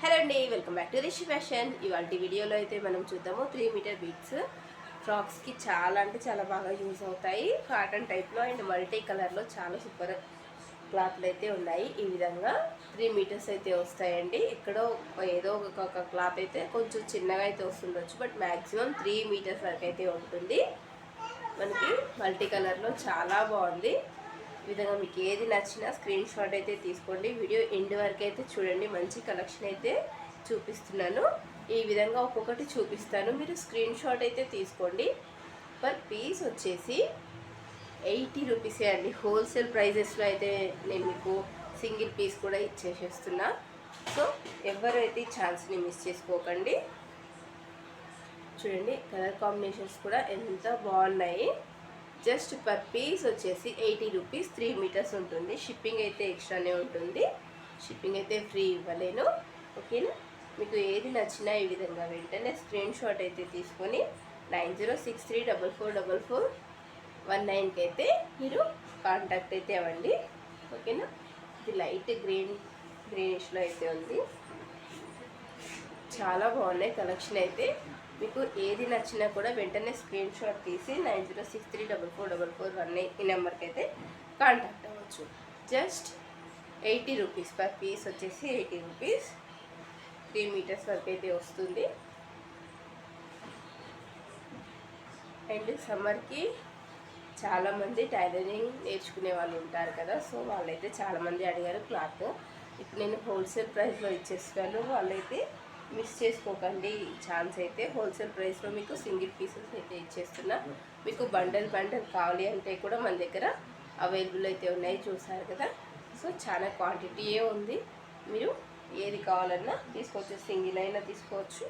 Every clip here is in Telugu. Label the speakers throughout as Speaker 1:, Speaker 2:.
Speaker 1: హలో అండి, welcome back to Rishi fashion. ఇవాళ వీడియోలో అయితే మనం చూద్దాము 3 మీటర్ బీడ్స్ ఫ్రాక్స్కి చాలా అంటే చాలా బాగా యూజ్ అవుతాయి. కాటన్ టైప్లో అండ్ మల్టీ కలర్లో చాలా సూపర్ క్లాత్లు అయితే ఉన్నాయి. ఈ విధంగా 3 మీటర్స్ అయితే వస్తాయండి. ఎక్కడో ఏదో ఒక క్లాత్ అయితే కొంచెం చిన్నగా అయితే వస్తుండొచ్చు, బట్ మ్యాక్సిమం 3 మీటర్స్ వరకు అయితే ఉంటుంది. మనకి మల్టీ కలర్లో చాలా బాగుంది. ఈ విధంగా మీకు ఏది నచ్చినా స్క్రీన్ షాట్ అయితే తీసుకోండి. వీడియో ఎండ్ వరకు అయితే చూడండి. మంచి కలెక్షన్ అయితే చూపిస్తున్నాను. ఈ విధంగా ఒక్కొక్కటి చూపిస్తాను, మీరు స్క్రీన్ షాట్ అయితే తీసుకోండి. పర్ పీస్ వచ్చేసి 80 రూపీసే అండి. హోల్సేల్ ప్రైజెస్లో అయితే నేను మీకు సింగిల్ పీస్ కూడా ఇచ్చేసేస్తున్నా. సో ఎవరైతే ఈ ఛాన్స్ని మిస్ చేసుకోకండి. చూడండి, కలర్ కాంబినేషన్స్ కూడా ఎంత బాగున్నాయి. జస్ట్ పర్ పీస్ వచ్చేసి 80 రూపీస్, 3 మీటర్స్ ఉంటుంది. షిప్పింగ్ అయితే ఎక్స్ట్రానే ఉంటుంది. షిప్పింగ్ అయితే ఫ్రీ ఇవ్వలేను. ఓకేనా? మీకు ఏది నచ్చినా ఈ విధంగా వెంటనే స్క్రీన్ షాట్ అయితే తీసుకొని 9063444419కి అయితే మీరు కాంటాక్ట్ అయితే అవ్వండి. ఓకేనా? ఇది లైట్ గ్రీనిష్లో అయితే ఉంది. చాలా బాగున్నాయి కలెక్షన్ అయితే. మీకు ఏది నచ్చినా కూడా వెంటనే స్క్రీన్ షాట్ తీసి 9063444419 ఈ నెంబర్కి అయితే కాంటాక్ట్ అవ్వచ్చు. జస్ట్ 80 రూపీస్ పర్ పీస్ వచ్చేసి 80 రూపీస్, 3 మీటర్స్ వరకు అయితే వస్తుంది. అండ్ సమ్మర్కి చాలామంది టైలరింగ్ నేర్చుకునే వాళ్ళు ఉంటారు కదా, సో వాళ్ళైతే చాలామంది అడిగారు క్లాత్. ఇప్పుడు నేను హోల్సేల్ ప్రైస్లో ఇచ్చేస్తాను. వాళ్ళైతే మిస్ చేసుకోకండి ఈ ఛాన్స్ అయితే. హోల్సేల్ ప్రైస్లో మీకు సింగిల్ పీసెస్ అయితే ఇచ్చేస్తున్నా. మీకు బండల్ కావాలి అంటే కూడా మన దగ్గర అవైలబుల్ అయితే ఉన్నాయి, చూసారు కదా. సో చాలా క్వాంటిటీయే ఉంది. మీరు ఏది కావాలన్నా తీసుకోవచ్చు. సింగిల్ అయినా తీసుకోవచ్చు,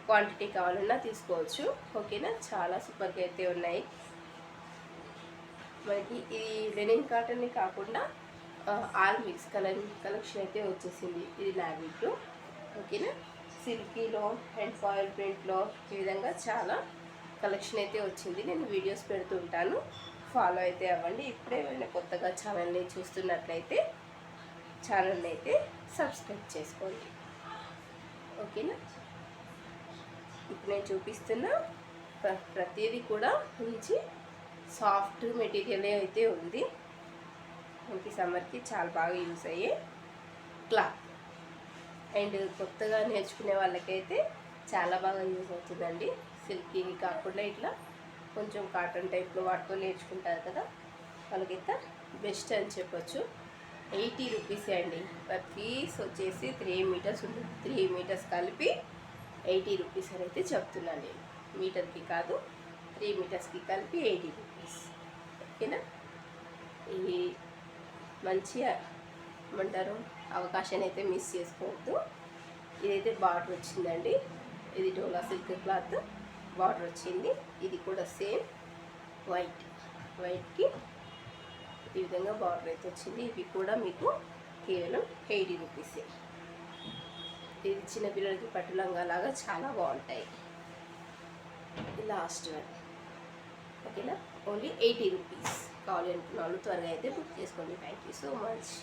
Speaker 1: క్వాంటిటీ కావాలన్నా తీసుకోవచ్చు. ఓకేనా? చాలా సూపర్గా అయితే ఉన్నాయి. మనకి ఈ లెనిన్ కాటన్ని కాకుండా ఆల్ మిక్స్ కలెక్షన్ అయితే వచ్చేసింది. ఇది నావీ బ్లూ. ఓకేనా? సిల్కీలో అండ్ ఫాయిల్ ప్రింట్లో ఈ విధంగా చాలా కలెక్షన్ అయితే వచ్చింది. నేను వీడియోస్ పెడుతుంటాను, ఫాలో అయితే అవ్వండి. ఇప్పుడే ఏమైనా కొత్తగా ఛానల్ని చూస్తున్నట్లయితే ఛానల్ని అయితే సబ్స్క్రైబ్ చేసుకోండి. ఓకేనా? ఇప్పుడు నేను చూపిస్తున్న ప్రతిదీ కూడా మంచి సాఫ్ట్ మెటీరియలే అయితే ఉంది. మనకి సమ్మర్కి చాలా బాగా యూస్ అయ్యే క్లాత్. అండ్ కొత్తగా నేర్చుకునే వాళ్ళకైతే చాలా బాగా యూజ్ అవుతుందండి. సిల్కీ కాకుండా ఇట్లా కొంచెం కాటన్ టైప్లో వాటితో నేర్చుకుంటారు కదా, వాళ్ళకైతే బెస్ట్ అని చెప్పొచ్చు. 80 రూపీసే అండి. పర్ పీస్ వచ్చేసి 3 మీటర్స్ ఉంటుంది. 3 మీటర్స్ కలిపి 80 రూపీస్ అని అయితే చెప్తున్నాను నేను. మీటర్కి కాదు, 3 మీటర్స్కి కలిపి 80 రూపీస్. ఓకేనా? ఈ మంచి ఏమంటారు అవకాశాన్ని అయితే మిస్ చేసుకోవద్దు. ఇదైతే బార్డర్ వచ్చిందండి. ఇది డోలా సిల్క్ క్లాత్ బార్డర్ వచ్చింది. ఇది కూడా సేమ్ వైట్కి ఈ విధంగా బార్డర్ అయితే వచ్చింది. ఇవి కూడా మీకు కేవలం 80 రూపీసే. ఇది చిన్నపిల్లలకి పట్టు లంగా లాగా చాలా బాగుంటాయి. Last one. ఓకేనా? Only 80 rupees. కావాలి అనుకున్న వాళ్ళు త్వరగా అయితే బుక్ చేసుకోండి. Thank you so much.